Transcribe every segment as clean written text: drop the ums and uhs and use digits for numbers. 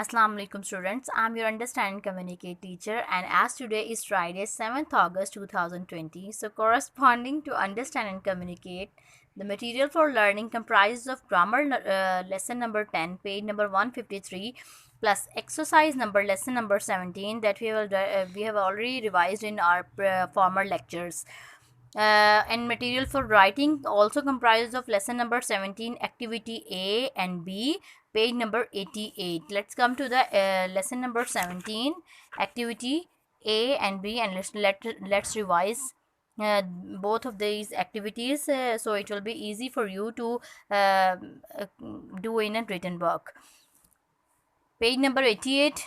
Assalamu alaikum students, I am your Understand and Communicate teacher, and as today is Friday 7th August 2020, so corresponding to Understand and Communicate, the material for learning comprises of grammar lesson number 10, page number 153, plus exercise number lesson number 17 that we have already revised in our former lectures. And material for writing also comprises of lesson number 17, activity A and B, page number 88. Let's come to the lesson number 17, activity A and B, and let's revise both of these activities so it will be easy for you to uh, uh, do in a written work. Page number 88.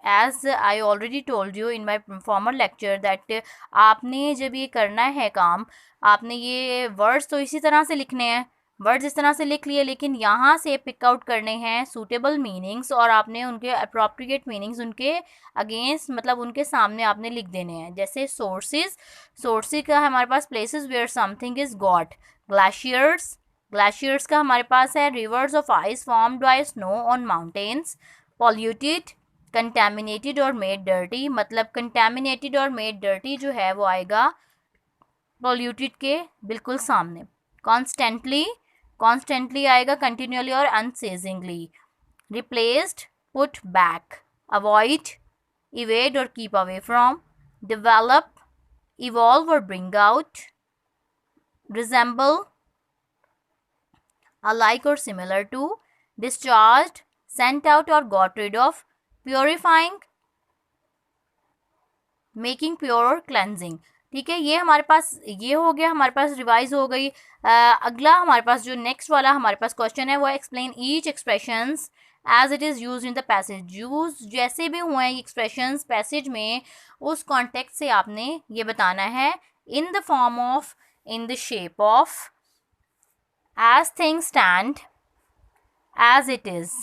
As I already told you in my former lecture that आपने जब ये करना है काम, आपने ये words तो इसी तरह से लिखने हैं, वर्ड्स इस तरह से लिख लिए, लेकिन यहाँ से पिक आउट करने हैं सूटेबल मीनिंग्स और आपने उनके अप्रोप्रिएट मीनिंग्स उनके अगेंस्ट मतलब उनके सामने आपने लिख देने हैं. जैसे सोर्सेज का हमारे पास places where something is got, glaciers का हमारे पास है rivers of ice formed by snow on mountains. Polluted, contaminated और मेड डर्टी, मतलब कंटेमिनेटेड और मेड डर्टी जो है वो आएगा पॉल्यूटेड के बिल्कुल सामने. कॉन्स्टेंटली आएगा कंटिन्यूअली और unceasingly. Replaced, put back. Avoid, evade और keep away from. Develop, evolve और bring out. Resemble, alike or similar to. Discharged, sent out or got rid of. Purifying, making pure और cleansing. ठीक है, ये हमारे पास ये हो गया, हमारे पास रिवाइज हो गई. अगला हमारे पास जो नेक्स्ट वाला हमारे पास क्वेश्चन है वो explain each expressions as it is use in the passage. Use जैसे भी हुए हैं एक्सप्रेशंस पैसेज में, उस कॉन्टेक्स्ट से आपने ये बताना है. In the form of, in the shape of, as things stand, as it is.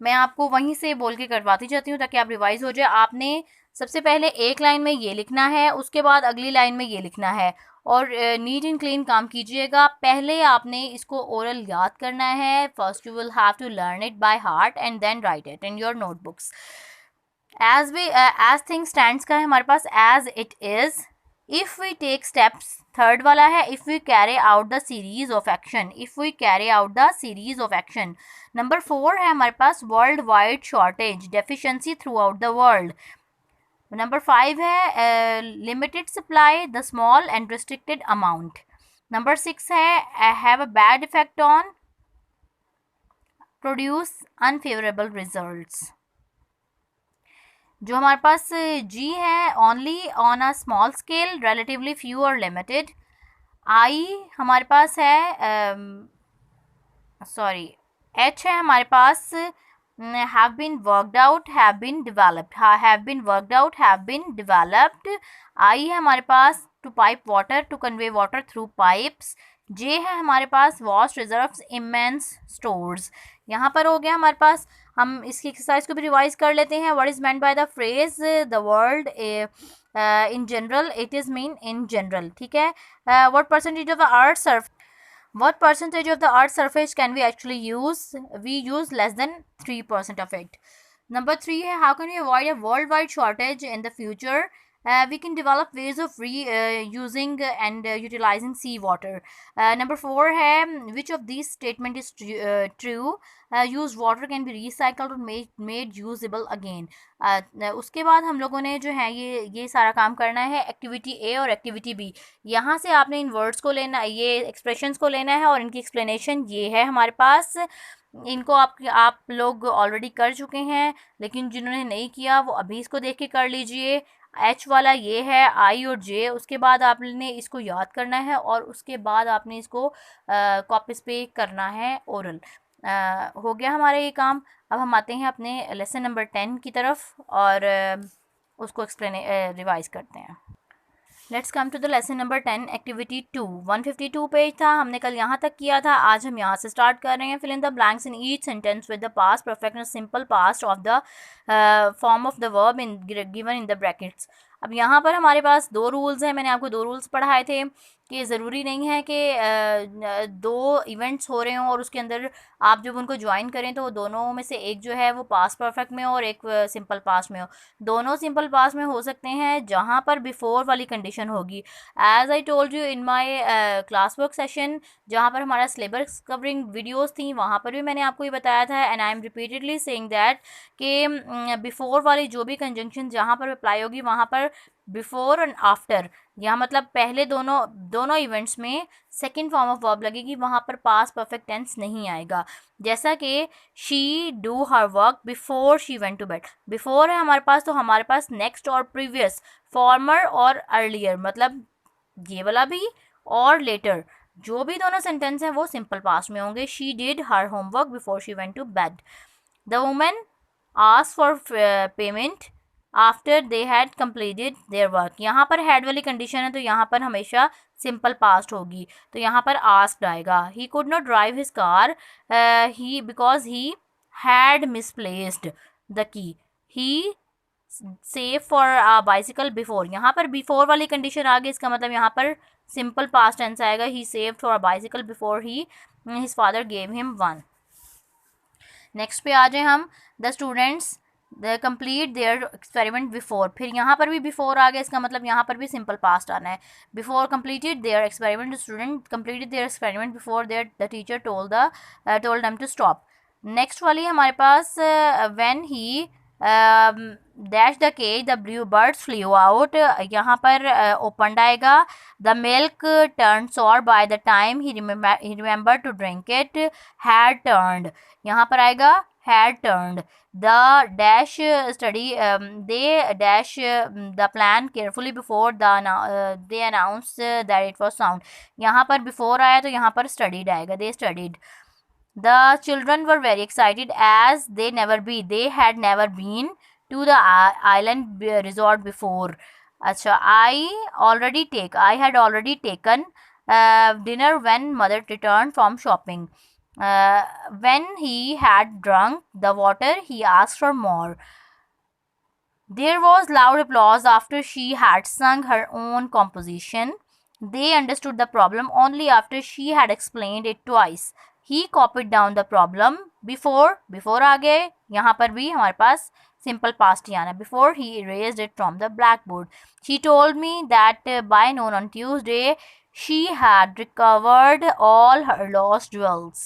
मैं आपको वहीं से बोल के करवाती जाती हूँ ताकि आप रिवाइज हो जाए. आपने सबसे पहले एक लाइन में ये लिखना है, उसके बाद अगली लाइन में ये लिखना है, और नीट एंड क्लीन काम कीजिएगा. पहले आपने इसको ओरल याद करना है. First you will have to learn it by heart and then write it in your notebooks. As thing stands का है हमारे पास as it is. If we take steps, third वाला है if we carry out the series of action. If we carry out the series of action. Number 4 है हमारे पास world wide shortage, deficiency throughout the world. Number 5 है limited supply, the small and restricted amount. Number 6 है have a bad effect on, produce unfavourable results. जो हमारे पास जी है only on a small scale, relatively few और limited. आई हमारे पास है H है हमारे पास have been worked out, have been developed, have been worked out, have been developed. I है हमारे पास to pipe water, to convey water through pipes. J है हमारे पास vast reserves, immense stores. यहाँ पर हो गया हमारे पास. हम इसकी एक्सरसाइज को भी रिवाइज कर लेते हैं. What is meant by the phrase the world in general? It is mean in general. ठीक है. What percentage of the earth's surface, what percentage of the earth's surface can we actually use? We use less than 3% of it. Number 3 है how can we avoid a worldwide shortage in the future? We can develop ways of using and utilizing sea water. Number 4 है which of these statement is true? Used water can be recycled or made usable again. उसके बाद हम लोगों ने जो है ये सारा काम करना है. एक्टिविटी ए और एक्टिविटी बी, यहाँ से आपने इन वर्ड्स को लेना, ये एक्सप्रेशंस को लेना है और इनकी एक्सप्लेनेशन ये है हमारे पास. इनको आप लोग ऑलरेडी कर चुके हैं, लेकिन जिन्होंने नहीं किया वो अभी इसको देख के कर लीजिए. एच वाला ये है आई और जे. उसके बाद आपने इसको याद करना है और उसके बाद आपने इसको कॉपीज पे करना है ओरल. हो गया हमारा ये काम. अब हम आते हैं अपने लेसन नंबर 10 की तरफ और उसको रिवाइज करते हैं. Let's come to the lesson number 10, activity 2. 152 page था, हमने कल यहाँ तक किया था. आज हम यहाँ से स्टार्ट कर रहे हैं. Fill in the blanks in each sentence with the past perfect and simple past of the form of the verb in given in the brackets. अब यहाँ पर हमारे पास दो रूल्स हैं, मैंने आपको दो रूल्स पढ़ाए थे कि ज़रूरी नहीं है कि दो इवेंट्स हो रहे हों और उसके अंदर आप जब उनको ज्वाइन करें तो दोनों में से एक जो है वो पास्ट परफेक्ट में हो और एक सिंपल पास्ट में हो। दोनों सिंपल पास्ट में हो सकते हैं जहाँ पर बिफोर वाली कंडीशन होगी। As I told you in my class work session, जहाँ पर हमारा सिलेबस कवरिंग वीडियोस थी, वहाँ पर भी मैंने आपको ये बताया था, and I am repeatedly saying that कि बिफोर वाली जो भी कंजंक्शन जहाँ पर अप्लाई होगी वहाँ पर बिफोर एंड आफ्टर, यहाँ मतलब पहले दोनों इवेंट्स में सेकेंड फॉर्म ऑफ वर्ब लगेगी, वहाँ पर पास्ट परफेक्ट टेंस नहीं आएगा। जैसा कि she do her work before she went to bed, before है हमारे पास तो हमारे पास नेक्स्ट और प्रीवियस, फॉर्मर और अर्लियर, मतलब ये वाला भी और लेटर, जो भी दोनों सेंटेंस हैं वो सिंपल पास्ट में होंगे। She did her homework before she went to bed. The women ask for payment after they had completed their work, यहाँ पर हैड वाली कंडीशन है तो यहाँ पर हमेशा सिंपल पास्ट होगी, तो यहाँ पर आस्क्ड आएगा। He could not drive his car he because he had misplaced the key. He save for bicycle before, यहाँ पर बिफोर वाली कंडीशन आ गई, इसका मतलब यहाँ पर सिंपल पास्ट टेंस आएगा। He saved for bicycle before he his father gave him one. Next पे आ जाए हम, the students the complete their experiment before, फिर यहाँ पर भी बिफोर आ गया, इसका मतलब यहाँ पर भी सिंपल पास्ट आना है। Before completed their experiment, student completed their experiment before their the teacher told them to stop. Next वाली हमारे पास when he dash the cage the blue birds flew out, यहाँ पर ओपनड आएगा। The milk turn sour by the time he remember to drink it, had turned, यहाँ पर आएगा had turned। The dash study they dash the plan carefully before they announced that it was sound, यहाँ पर before आया तो यहाँ पर studied आएगा, they studied। The children were very excited as they had never been to the island resort before। अच्छा, I had already taken dinner when mother returned from shopping। When he had drunk the water, he asked for more। There was loud applause after she had sung her own composition। They understood the problem only after she had explained it twice। He copied down the problem before आ गए, यहाँ पर भी हमारे पास simple past ही आना, before he erased it from the blackboard। She told me that by noon on Tuesday she had recovered all her lost jewels।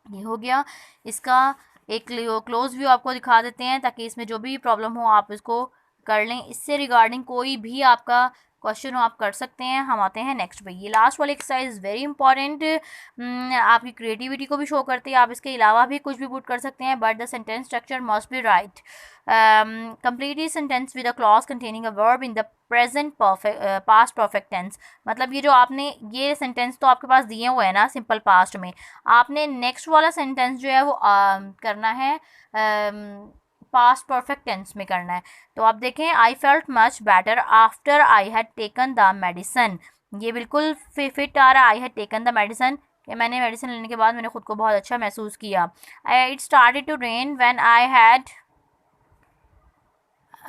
ये हो गया। इसका एक क्लोज व्यू आपको दिखा देते हैं ताकि इसमें जो भी प्रॉब्लम हो आप इसको कर लें। इससे रिगार्डिंग कोई भी आपका क्वेश्चन हो आप कर सकते हैं। हम आते हैं नेक्स्ट पे। ये लास्ट वाली एक्सरसाइज वेरी इंपॉर्टेंट, आपकी क्रिएटिविटी को भी शो करती है। आप इसके अलावा भी कुछ भी पुट कर सकते हैं, but the sentence structure must be right. Complete this sentence with a clause containing a verb in the present past perfect tense. मतलब ये जो आपने ये सेंटेंस तो आपके पास दिए हुए हैं ना सिंपल पास्ट में, आपने नेक्स्ट वाला सेंटेंस जो है वो करना है पास्ट परफेक्ट टेंस में करना है। तो आप देखें, I felt much better after I had taken the medicine, ये बिल्कुल फिट आ रहा है। I had taken the medicine कि मैंने मेडिसिन लेने के बाद मैंने खुद को बहुत अच्छा महसूस किया। It started to rain when I had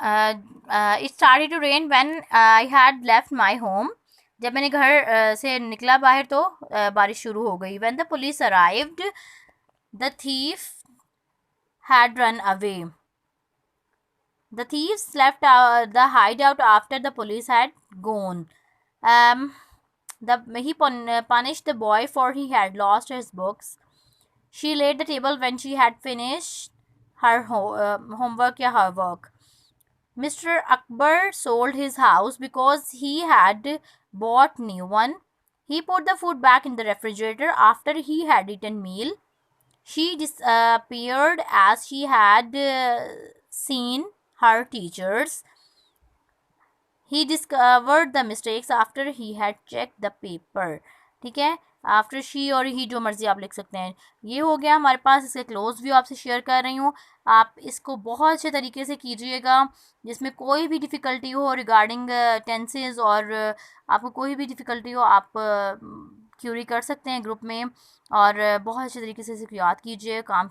it started to rain when I had left my home। जब मैंने घर से निकला बाहर तो बारिश शुरू हो गई। When the police arrived, the thief had run away। The thieves left the hideout after the police had gone। He punished the boy for he had lost his books। She laid the table when she had finished her homework या her work। Mr. Akbar sold his house because he had bought new one। He put the food back in the refrigerator after he had eaten meal। She disappeared as she had seen her teachers। He discovered the mistakes after he had checked the paper। ठीक है, after she और ही जो मर्जी आप लिख सकते हैं। ये हो गया हमारे पास, इसके क्लोज व्यू आपसे शेयर कर रही हूँ। आप इसको बहुत अच्छे तरीके से कीजिएगा, जिसमें कोई भी डिफ़िकल्टी हो रिगार्डिंग टेंसेस और आपको कोई भी डिफ़िकल्टी हो आप क्यूरी कर सकते हैं ग्रुप में, और बहुत अच्छे तरीके से इसे याद कीजिए। काम